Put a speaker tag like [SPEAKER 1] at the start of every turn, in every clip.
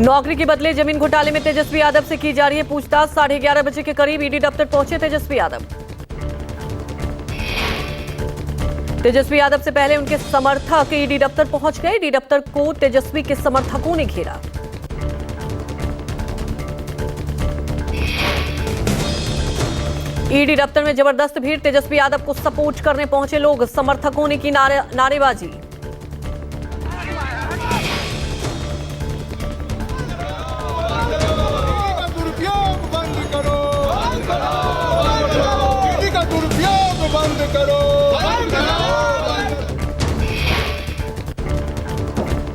[SPEAKER 1] नौकरी के बदले जमीन घोटाले में तेजस्वी यादव से की जा रही है पूछताछ। 11:30 बजे के करीब ईडी दफ्तर पहुंचे तेजस्वी यादव। तेजस्वी यादव से पहले उनके समर्थक ईडी दफ्तर पहुंच गए। ईडी दफ्तर को तेजस्वी के समर्थकों ने घेरा। ईडी दफ्तर में जबरदस्त भीड़। तेजस्वी यादव को सपोर्ट करने पहुंचे लोग। समर्थकों ने की नारेबाजी।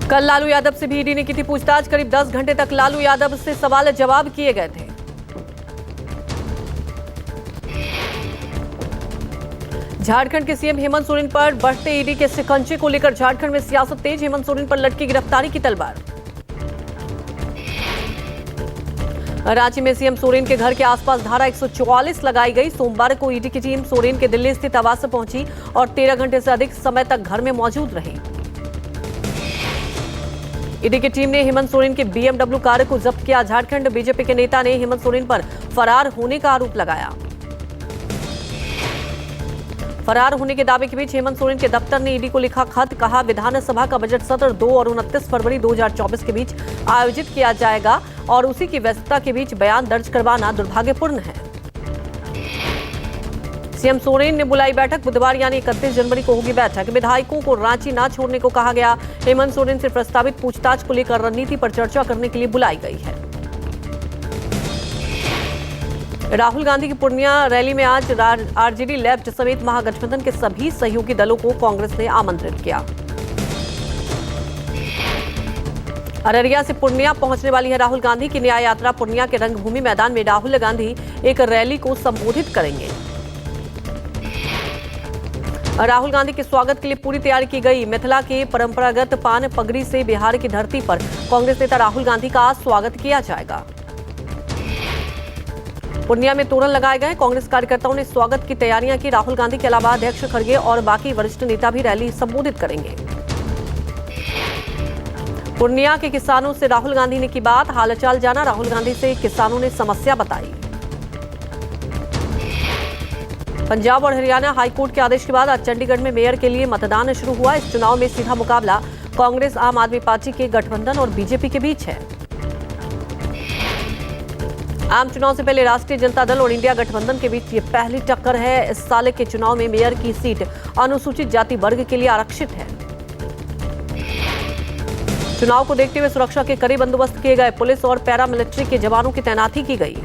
[SPEAKER 1] कल लालू यादव से भी ईडी ने की थी पूछताछ। करीब 10 घंटे तक लालू यादव से सवाल जवाब किए गए थे। झारखंड के सीएम हेमंत सोरेन पर बढ़ते ईडी के शिकंजे को लेकर झारखंड में सियासत तेज। हेमंत सोरेन पर लटकी गिरफ्तारी की तलवार। रांची में सीएम सोरेन के घर के आसपास धारा 144 लगाई गई। सोमवार को ईडी की टीम सोरेन के दिल्ली स्थित आवास पर पहुंची और 13 घंटे से अधिक समय तक घर में मौजूद रही। ईडी की टीम ने हेमंत सोरेन के BMW कार को जब्त किया। झारखंड बीजेपी के नेता ने हेमंत सोरेन पर फरार होने का आरोप लगाया। फरार होने के दावे के बीच हेमंत सोरेन के दफ्तर ने ईडी को लिखा खत। कहा, विधानसभा का बजट सत्र 2 और 29 फरवरी 2024 के बीच आयोजित किया जाएगा और उसी की व्यस्तता के बीच बयान दर्ज करवाना दुर्भाग्यपूर्ण है। सीएम सोरेन ने बुलाई बैठक। बुधवार यानी 31 जनवरी को होगी बैठक। विधायकों को रांची न छोड़ने को कहा गया। हेमंत सोरेन से प्रस्तावित पूछताछ को लेकर रणनीति पर चर्चा करने के लिए बुलाई गई है। राहुल गांधी की पूर्णिया रैली में आज आरजेडी लेफ्ट समेत महागठबंधन के सभी सहयोगी दलों को कांग्रेस ने आमंत्रित किया। अररिया से पूर्णिया पहुंचने वाली है राहुल गांधी की न्याय यात्रा। पूर्णिया के रंगभूमि मैदान में राहुल गांधी एक रैली को संबोधित करेंगे। राहुल गांधी के स्वागत के लिए पूरी तैयारी की गई। मिथिला के परंपरागत पान पगड़ी से बिहार की धरती पर कांग्रेस नेता राहुल गांधी का स्वागत किया जाएगा। पूर्णिया में तोरण लगाए गए। कांग्रेस कार्यकर्ताओं ने स्वागत की तैयारियां की। राहुल गांधी के अलावा अध्यक्ष खड़गे और बाकी वरिष्ठ नेता भी रैली संबोधित करेंगे। पूर्णिया के किसानों से राहुल गांधी ने की बात। हालचाल जाना। राहुल गांधी से किसानों ने समस्या बताई। पंजाब और हरियाणा हाईकोर्ट के आदेश के बाद आज चंडीगढ़ में मेयर के लिए मतदान शुरू हुआ। इस चुनाव में सीधा मुकाबला कांग्रेस, आम आदमी पार्टी के गठबंधन और बीजेपी के बीच है। आम चुनाव से पहले राष्ट्रीय जनता दल और इंडिया गठबंधन के बीच ये पहली टक्कर है। इस साल के चुनाव में मेयर की सीट अनुसूचित जाति वर्ग के लिए आरक्षित है। चुनाव को देखते हुए सुरक्षा के कड़े बंदोबस्त किए गए। पुलिस और पैरामिलिट्री के जवानों की तैनाती की गई।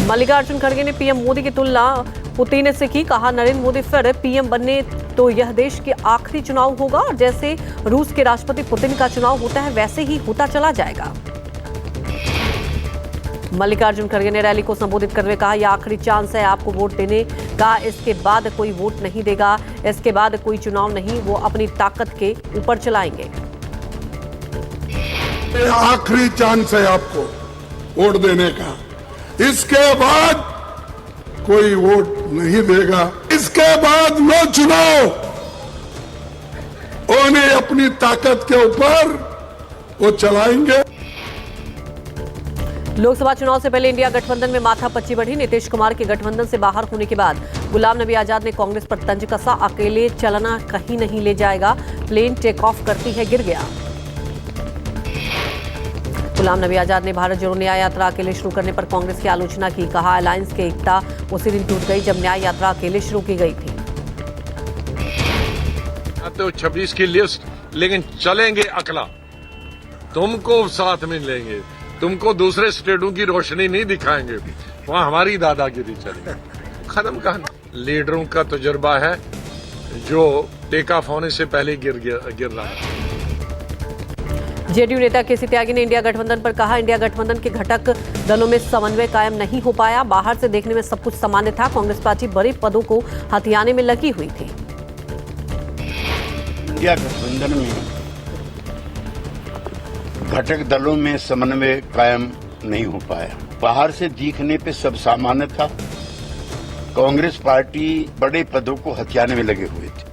[SPEAKER 1] मल्लिकार्जुन खड़गे ने पीएम मोदी की तुलना पुतिन से की। कहा, नरेंद्र मोदी फिर पीएम बनने तो यह देश के आखिरी चुनाव होगा और जैसे रूस के राष्ट्रपति पुतिन का चुनाव होता है वैसे ही होता चला जाएगा। मल्लिकार्जुन खड़गे ने रैली को संबोधित करते हुए कहा, यह आखिरी चांस है आपको वोट देने का। इसके बाद कोई वोट नहीं देगा। इसके बाद कोई चुनाव नहीं। वो अपनी ताकत के ऊपर चलाएंगे।
[SPEAKER 2] आखिरी चांस है आपको वोट देने का। इसके बाद कोई वोट नहीं देगा। इसके बाद वो चुनाव उन्हें अपनी ताकत के ऊपर वो चलाएंगे।
[SPEAKER 1] लोकसभा चुनाव से पहले इंडिया गठबंधन में माथापच्ची बढ़ी। नीतीश कुमार के गठबंधन से बाहर होने के बाद गुलाम नबी आजाद ने कांग्रेस पर तंज कसा। अकेले चलना कहीं नहीं ले जाएगा। प्लेन टेक ऑफ करती है गिर गया। गुलाम नबी आजाद ने भारत जोड़ो न्याय यात्रा अकेले शुरू करने पर कांग्रेस की आलोचना की। कहा, अलायंस की एकता उसी दिन टूट गई जब न्याय यात्रा अकेले शुरू की गई थी।
[SPEAKER 3] तो 26 की लिस्ट, लेकिन चलेंगे अकेला। तुमको साथ में लेंगे। तुमको दूसरे स्टेटों की रोशनी नहीं दिखाएंगे। वहां हमारी दादागिरी चलेगी। खत्म कहानी। लीडरों का तजुर्बा है जो टेक ऑफ होने से पहले गिर रहा है।
[SPEAKER 1] जेडीयू नेता केसी त्यागी ने इंडिया गठबंधन पर कहा, इंडिया गठबंधन के घटक दलों में समन्वय कायम नहीं हो पाया। बाहर से देखने में सब कुछ सामान्य था। कांग्रेस पार्टी बड़े पदों को हथियाने में लगी हुई थी।
[SPEAKER 4] इंडिया गठबंधन में घटक दलों में समन्वय कायम नहीं हो पाया। बाहर से दिखने पे सब सामान्य था। कांग्रेस पार्टी बड़े पदों को हथियाने में लगे हुए थे।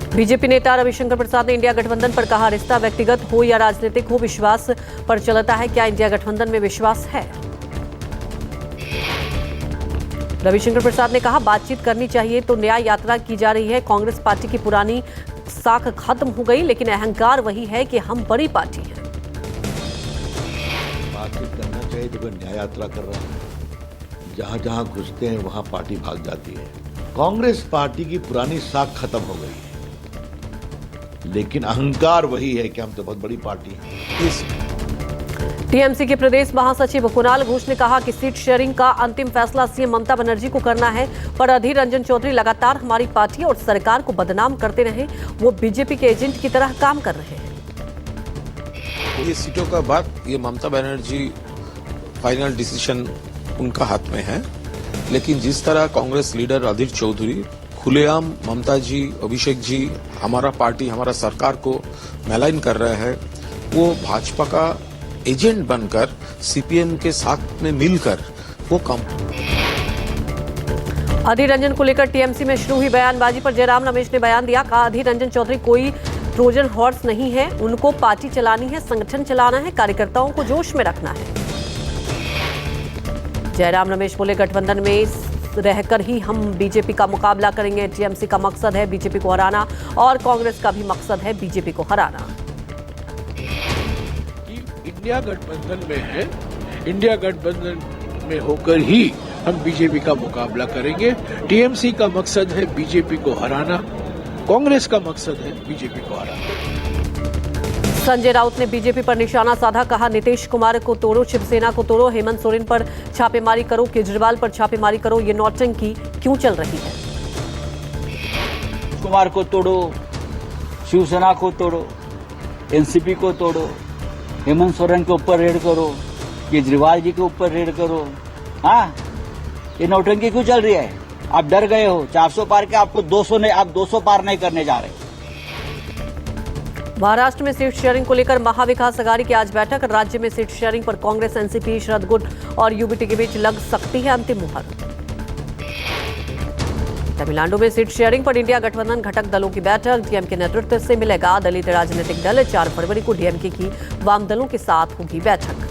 [SPEAKER 1] बीजेपी नेता रविशंकर प्रसाद ने इंडिया गठबंधन पर कहा, रिश्ता व्यक्तिगत हो या राजनीतिक हो, विश्वास पर चलता है। क्या इंडिया गठबंधन में विश्वास है? रविशंकर प्रसाद ने कहा, बातचीत करनी चाहिए तो न्याय यात्रा की जा रही है। कांग्रेस पार्टी की पुरानी साख खत्म हो गई, लेकिन अहंकार वही है कि हम बड़ी पार्टी हैं।
[SPEAKER 5] बातचीत करना चाहिए तो कोई न्याय यात्रा कर रहा है। जहां जहां घुसते हैं वहां पार्टी भाग जाती है। कांग्रेस पार्टी की पुरानी साख खत्म हो गई है, लेकिन अहंकार वही है कि हम तो बहुत बड़ी पार्टी हैं।
[SPEAKER 1] टीएमसी के प्रदेश महासचिव कुणाल घोष ने कहा कि सीट शेयरिंग का अंतिम फैसला सीएम ममता बनर्जी को करना है, पर अधीर रंजन चौधरी लगातार हमारी पार्टी और सरकार को बदनाम करते रहे। वो बीजेपी के एजेंट की तरह काम कर रहे हैं।
[SPEAKER 6] ये सीटों का बात, ये ममता बनर्जी फाइनल डिसीजन उनका हाथ में है, लेकिन जिस तरह कांग्रेस लीडर अधीर चौधरी खुलेआम ममता जी, अभिषेक जी, हमारा पार्टी, हमारा सरकार को मैलाइन कर रहे हैं, वो भाजपा का एजेंट बनकर सीपीएम के साथ में मिलकर वो काम।
[SPEAKER 1] अधीर रंजन को लेकर टीएमसी में शुरू हुई बयानबाजी पर जयराम रमेश ने बयान दिया। कहा, अधीर रंजन चौधरी कोई ट्रोजन हॉर्स नहीं है, उनको पार्टी चलानी है, संगठन चलाना है, कार्यकर्ताओं को जोश में रखना है। जयराम रमेश बोले, गठबंधन में रहकर ही हम बीजेपी का मुकाबला करेंगे। टीएमसी का मकसद है बीजेपी को हराना और कांग्रेस का भी मकसद है बीजेपी को हराना।
[SPEAKER 7] इंडिया गठबंधन में है, इंडिया गठबंधन में होकर ही हम बीजेपी का मुकाबला करेंगे। टीएमसी का मकसद है बीजेपी को हराना, कांग्रेस का मकसद है बीजेपी को हराना।
[SPEAKER 1] संजय राउत ने बीजेपी पर निशाना साधा। कहा, नीतीश कुमार को तोड़ो, शिवसेना को तोड़ो, हेमंत सोरेन पर छापेमारी करो, केजरीवाल पर छापेमारी करो। ये नौटंकी क्यों चल रही है?
[SPEAKER 8] कुमार को तोड़ो, शिवसेना को तोड़ो, एनसीपी को तोड़ो, हेमंत सोरेन के ऊपर रेड करो, केजरीवाल जी के ऊपर रेड करो। हाँ, ये नौटंकी क्यों चल रही है? आप डर गए हो 400 पार के, आपको 200 नहीं, आप 200 पार नहीं करने जा रहे।
[SPEAKER 1] महाराष्ट्र में सीट शेयरिंग को लेकर महाविकास अघाड़ी की आज बैठक। राज्य में सीट शेयरिंग पर कांग्रेस, एनसीपी, शरद गुट और यूबीटी के बीच लग सकती है अंतिम मुहर। तमिलनाडु में सीट शेयरिंग पर इंडिया गठबंधन घटक दलों की बैठक। डीएम के नेतृत्व से मिलेगा दलित राजनीतिक दल। 4 फरवरी को डीएमके की वाम दलों के साथ होगी बैठक।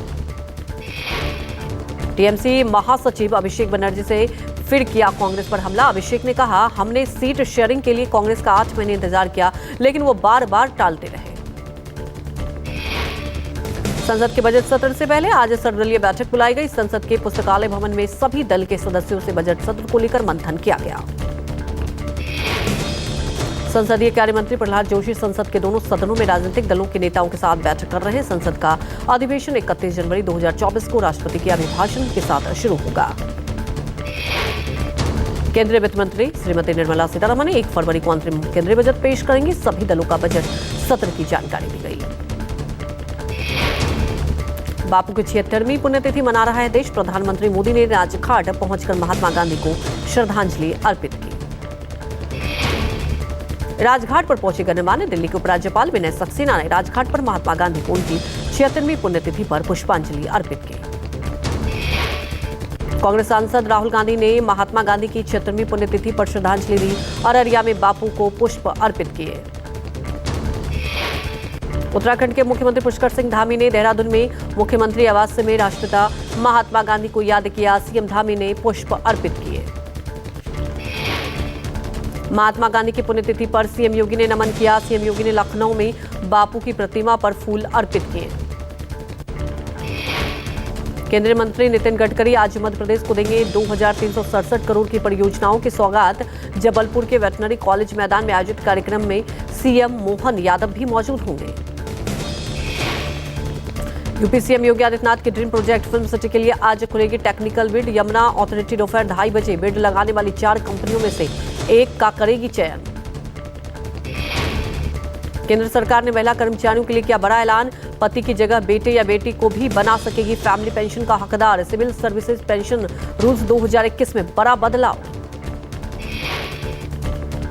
[SPEAKER 1] टीएमसी महासचिव अभिषेक बनर्जी से फिर किया कांग्रेस पर हमला। अभिषेक ने कहा, हमने सीट शेयरिंग के लिए कांग्रेस का 8 महीने इंतजार किया, लेकिन वो बार बार टालते रहे। संसद के बजट सत्र से पहले आज सर्वदलीय बैठक बुलाई गई। संसद के पुस्तकालय भवन में सभी दल के सदस्यों से बजट सत्र को लेकर मंथन किया गया। संसदीय कार्य मंत्री प्रहलाद जोशी संसद के दोनों सदनों में राजनीतिक दलों के नेताओं के साथ बैठक कर रहे हैं। संसद का अधिवेशन 31 जनवरी 2024 को राष्ट्रपति के अभिभाषण के साथ शुरू होगा। केंद्रीय वित्त मंत्री श्रीमती निर्मला सीतारमण 1 फरवरी को अंतरिम केंद्रीय बजट पेश करेंगी। सभी दलों का बजट सत्र की जानकारी दी गई। बापू की 76वीं पुण्यतिथि मना रहा है देश। प्रधानमंत्री मोदी ने राजघाट पहुंचकर महात्मा गांधी को श्रद्धांजलि अर्पित की। राजघाट पर पहुंचे गणमान्य दिल्ली के उपराज्यपाल विनय सक्सेना ने राजघाट पर महात्मा गांधी को उनकी 76वीं पुण्यतिथि पर पुष्पांजलि अर्पित की। कांग्रेस सांसद राहुल गांधी ने महात्मा गांधी की 76वीं पुण्यतिथि पर श्रद्धांजलि दी। अररिया में बापू को पुष्प अर्पित किए। उत्तराखंड के मुख्यमंत्री पुष्कर सिंह धामी ने देहरादून में मुख्यमंत्री आवास में राष्ट्रपिता महात्मा गांधी को याद किया। सीएम धामी ने पुष्प अर्पित किए। महात्मा गांधी की पुण्यतिथि पर सीएम योगी ने नमन किया। सीएम योगी ने लखनऊ में बापू की प्रतिमा पर फूल अर्पित किए। केंद्रीय मंत्री नितिन गडकरी आज मध्य प्रदेश को देंगे 2367 करोड़ की परियोजनाओं की सौगात। जबलपुर के वेटनरी कॉलेज मैदान में आयोजित कार्यक्रम में सीएम मोहन यादव भी मौजूद होंगे। यूपी सीएम योगी आदित्यनाथ के ड्रीम प्रोजेक्ट फिल्म सिटी के लिए आज खुलेगी टेक्निकल बिड। यमुना अथॉरिटी दोपहर 2:30 बजे बिड लगाने वाली 4 कंपनियों में से एक का करेगी चयन। केंद्र सरकार ने महिला कर्मचारियों के लिए किया बड़ा ऐलान। पति की जगह बेटे या बेटी को भी बना सकेगी फैमिली पेंशन का हकदार। सिविल सर्विसेज पेंशन रूल्स 2021 में बड़ा बदलाव।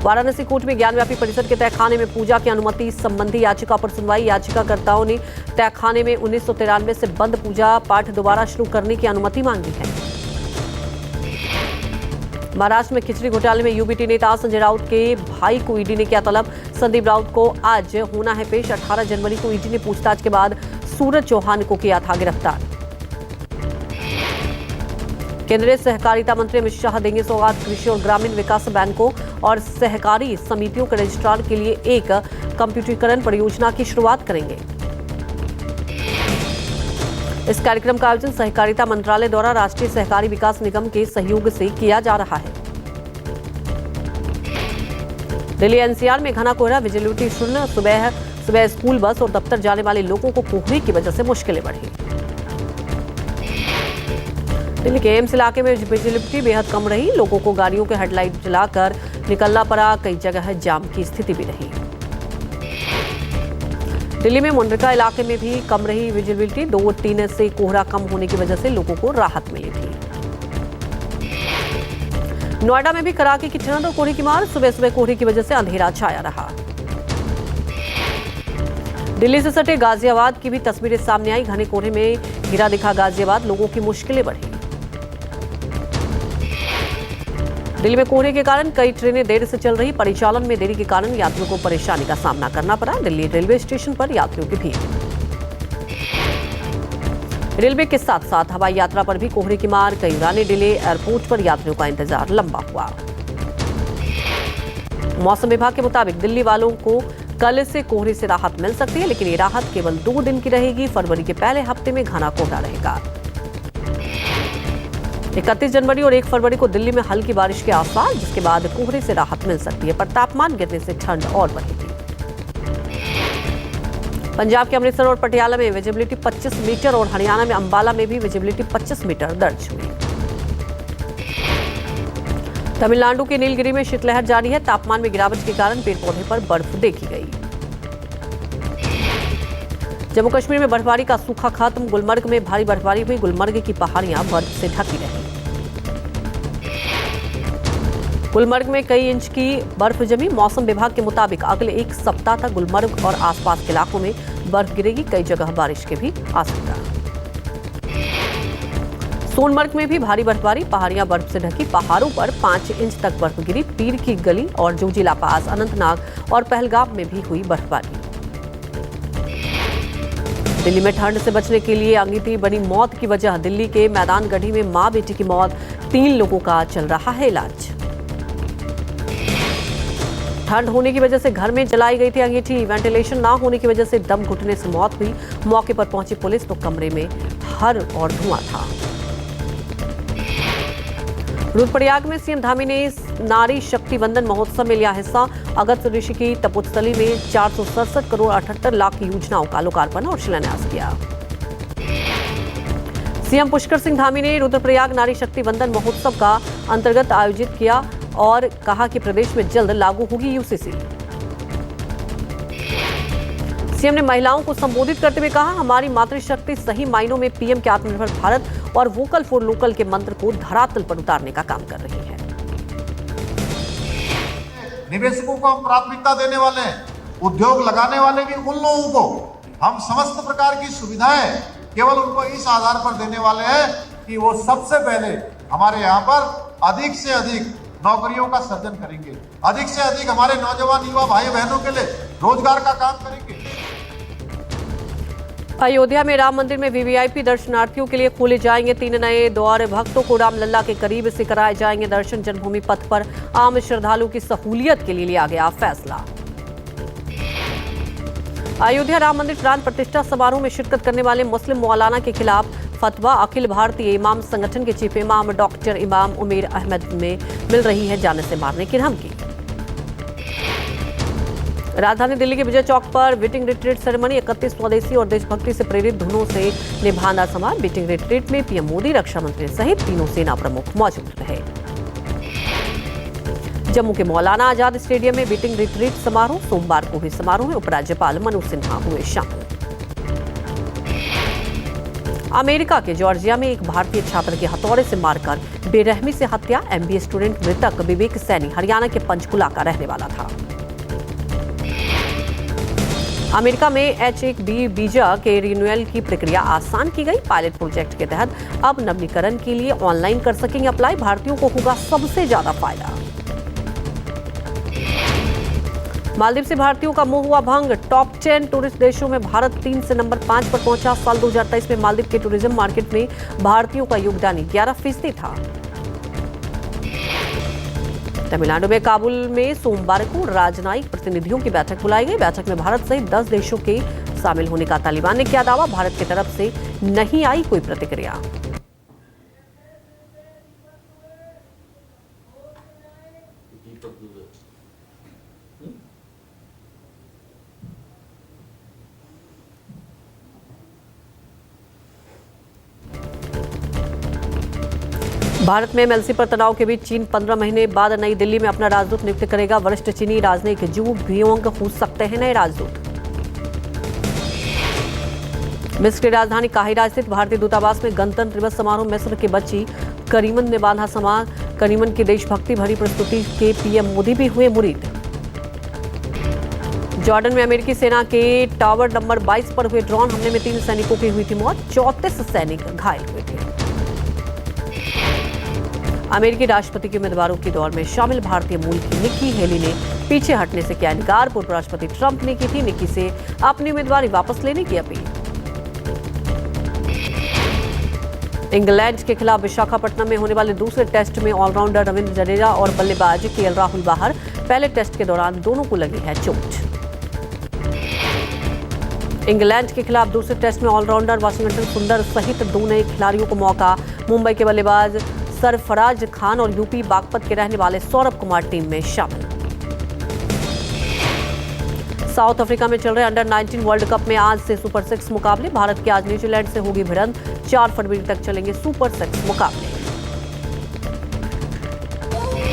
[SPEAKER 1] वाराणसी कोर्ट में ज्ञानव्यापी परिसर के तहखाने में पूजा की अनुमति संबंधी याचिका पर सुनवाई। याचिकाकर्ताओं ने तहखाने में 1993 से बंद पूजा पाठ दोबारा शुरू करने की अनुमति मांगी है। महाराष्ट्र में खिचड़ी घोटाले में यूबीटी नेता संजय राउत के भाई को ईडी ने किया तलब। संदीप राउत को आज होना है पेश। 18 जनवरी को ईडी ने पूछताछ के बाद सूरज चौहान को किया था गिरफ्तार। केंद्रीय सहकारिता मंत्री अमित शाह देंगे सौगात। कृषि और ग्रामीण विकास बैंकों और सहकारी समितियों के रजिस्ट्रार के लिए एक कंप्यूटरीकरण परियोजना की शुरुआत करेंगे। इस कार्यक्रम का आयोजन सहकारिता मंत्रालय द्वारा राष्ट्रीय सहकारी विकास निगम के सहयोग से किया जा रहा है। दिल्ली एनसीआर में घना कोहरा, विजिबिलिटी शून्य। सुबह स्कूल बस और दफ्तर जाने वाले लोगों को कोहरे की वजह से मुश्किलें बढ़ी। दिल्ली के एम्स इलाके में विजिबिलिटी बेहद कम रही। लोगों को गाड़ियों के हेडलाइट जलाकर निकलना पड़ा। कई जगह जाम की स्थिति भी रही। दिल्ली में मुंड्रिका इलाके में भी कम रही विजिबिलिटी। 2-3 से कोहरा कम होने की वजह से लोगों को राहत मिली थी। नोएडा में भी कड़ाके की ठंड और कोहरे की मार। सुबह कोहरे की वजह से अंधेरा छाया रहा। दिल्ली से सटे गाजियाबाद की भी तस्वीरें सामने आई। घने कोहरे में घिरा दिखा गाजियाबाद। लोगों की मुश्किलें बढ़ी। दिल्ली में कोहरे के कारण कई ट्रेनें देर से चल रही। परिचालन में देरी के कारण यात्रियों को परेशानी का सामना करना पड़ा। दिल्ली रेलवे स्टेशन पर यात्रियों की भीड़। रेलवे के साथ साथ हवाई यात्रा पर भी कोहरे की मार। कई उड़ानें डिले। एयरपोर्ट पर यात्रियों का इंतजार लंबा हुआ। मौसम विभाग के मुताबिक दिल्ली वालों को कल से कोहरे से राहत मिल सकती है, लेकिन ये राहत केवल 2 दिन की रहेगी। फरवरी के पहले हफ्ते में घना कोहरा रहेगा। 31 जनवरी और 1 फरवरी को दिल्ली में हल्की बारिश के आसार, जिसके बाद कोहरे से राहत मिल सकती है, पर तापमान गिरने से ठंड और बढ़ेगी। पंजाब के अमृतसर और पटियाला में विजिबिलिटी 25 मीटर और हरियाणा में अंबाला में भी विजिबिलिटी 25 मीटर दर्ज हुई। तमिलनाडु के नीलगिरी में शीतलहर जारी है। तापमान में गिरावट के कारण पेड़ पौधे पर बर्फ देखी गई। जम्मू कश्मीर में बर्फबारी का सूखा खत्म। गुलमर्ग में भारी बर्फबारी हुई। गुलमर्ग की पहाड़ियां बर्फ से ढकी रही। गुलमर्ग में कई इंच की बर्फ जमी। मौसम विभाग के मुताबिक अगले 1 सप्ताह तक गुलमर्ग और आसपास के इलाकों में बर्फ गिरेगी। कई जगह बारिश के भी आशंका। सोनमर्ग में भी भारी बर्फबारी। पहाड़ियां बर्फ से ढकी। पहाड़ों पर 5 इंच तक बर्फ गिरी। पीर की गली और जोजिला पास, अनंतनाग और पहलगाम में भी हुई बर्फबारी। दिल्ली में ठंड से बचने के लिए अंगीठी बनी मौत की वजह। दिल्ली के मैदान गढ़ी में मां बेटी की मौत। 3 लोगों का चल रहा है इलाज। ठंड होने की वजह से घर में जलाई गई थी अंगीठी। वेंटिलेशन ना होने की वजह से दम घुटने से मौत हुई। मौके पर पहुंची पुलिस तो कमरे में हर और धुआं था। रुद्रप्रयाग में सीएम धामी ने नारी शक्ति वंदन महोत्सव में लिया हिस्सा। अगस्त ऋषि की तपोस्थली में 467 करोड़ 78 लाख की योजनाओं का लोकार्पण और शिलान्यास किया। सीएम पुष्कर सिंह धामी ने रुद्रप्रयाग नारी शक्ति वंदन महोत्सव का अंतर्गत आयोजित किया और कहा कि प्रदेश में जल्द लागू होगी यूसीसी। सीएम ने महिलाओं को संबोधित करते हुए कहा, हमारी मातृशक्ति सही मायनों में पीएम के आत्मनिर्भर भारत और वोकल फॉर लोकल के मंत्र को धरातल पर उतारने का काम कर रही है।
[SPEAKER 9] निवेशकों को हम प्राथमिकता देने वाले हैं। उद्योग लगाने वाले भी उन लोगों को हम समस्त प्रकार की सुविधाएं केवल उनको इस आधार पर देने वाले हैं कि वो सबसे पहले हमारे यहाँ पर अधिक से अधिक नौकरियों का सृजन करेंगे, अधिक से अधिक हमारे नौजवान युवा भाई बहनों के लिए रोजगार का काम करेंगे।
[SPEAKER 1] अयोध्या में राम मंदिर में वीवीआईपी दर्शनार्थियों के लिए खोले जाएंगे 3 नए द्वार। भक्तों को रामलला के करीब से कराए जाएंगे दर्शन। जन्मभूमि पथ पर आम श्रद्धालुओं की सहूलियत के लिए लिया गया फैसला। अयोध्या राम मंदिर प्राण प्रतिष्ठा समारोह में शिरकत करने वाले मुस्लिम मौलाना के खिलाफ फतवा। अखिल भारतीय इमाम संगठन के चीफ इमाम डॉक्टर इमाम उमेर अहमद में मिल रही है जाने से मारने की धमकी। राजधानी दिल्ली के विजय चौक पर बीटिंग रिट्रीट सेरेमनी। 31 स्वदेशी और देशभक्ति से प्रेरित धुनों से निभाना समारोह। बीटिंग रिट्रीट में पीएम मोदी, रक्षा मंत्री सहित तीनों सेना प्रमुख मौजूद रहे। जम्मू के मौलाना आजाद स्टेडियम में बीटिंग रिट्रीट समारोह। सोमवार को हुए समारोह में उपराज्यपाल मनोज सिन्हा हुए शामिल। अमेरिका के जॉर्जिया में एक भारतीय छात्र के हथौड़े से मारकर बेरहमी से हत्या। एमबीए स्टूडेंट मृतक विवेक सैनी हरियाणा के पंचकुला का रहने वाला था। अमेरिका में H-1B वीजा के रिन्यूअल की प्रक्रिया आसान की गई। पायलट प्रोजेक्ट के तहत अब नवीनीकरण के लिए ऑनलाइन कर सकेंगे अप्लाई। भारतीयों को होगा सबसे ज्यादा फायदा। मालदीव से भारतीयों का मुंह हुआ भंग। टॉप 10 टूरिस्ट देशों में भारत 3 से नंबर 5 पर पहुंचा। साल 2023 में मालदीव के टूरिज्म मार्केट में भारतीयों का योगदान 11% था। तमिलनाडु में काबुल में सोमवार को राजनयिक प्रतिनिधियों की बैठक बुलाई गई। बैठक में भारत सहित 10 देशों के शामिल होने का तालिबान ने किया दावा। भारत की तरफ से नहीं आई कोई प्रतिक्रिया। भारत में एमएलसी पर तनाव के बीच चीन 15 महीने बाद नई दिल्ली में अपना राजदूत नियुक्त करेगा। वरिष्ठ चीनी राजनयिक जू बियोंग हो सकते हैं नए राजदूत। मिस्र की राजधानी काहिरा स्थित भारतीय दूतावास में गणतंत्र दिवस समारोह। मिस्र की बच्ची करीमन ने बांधा समाज। करीमन की देशभक्ति भरी प्रस्तुति के पीएम मोदी भी हुए मुरीद। जॉर्डन में अमेरिकी सेना के टावर नंबर 22 पर हुए ड्रोन हमले में 3 सैनिकों की हुई थी मौत। 34 सैनिक घायल हुए थे। अमेरिकी राष्ट्रपति के उम्मीदवारों की दौड़ में शामिल भारतीय मूल की निक्की हेली ने पीछे हटने से किया इनकार। पूर्व राष्ट्रपति ट्रंप ने की थी निक्की से अपनी उम्मीदवारी वापस लेने की अपील। इंग्लैंड के खिलाफ विशाखापट्टनम में होने वाले दूसरे टेस्ट में ऑलराउंडर रविंद्र जडेजा और बल्लेबाज केएल राहुल बाहर। पहले टेस्ट के दौरान दोनों को लगी है चोट। इंग्लैंड के खिलाफ दूसरे टेस्ट में ऑलराउंडर वाशिंगटन सुंदर सहित 2 नए खिलाड़ियों को मौका। मुंबई के बल्लेबाज सरफराज खान और यूपी बागपत के रहने वाले सौरभ कुमार टीम में शामिल। साउथ अफ्रीका में चल रहे अंडर 19 वर्ल्ड कप में आज से सुपर 6 मुकाबले। भारत के आज न्यूजीलैंड से होगी भिड़ंत। 4 फरवरी तक चलेंगे सुपर 6 मुकाबले।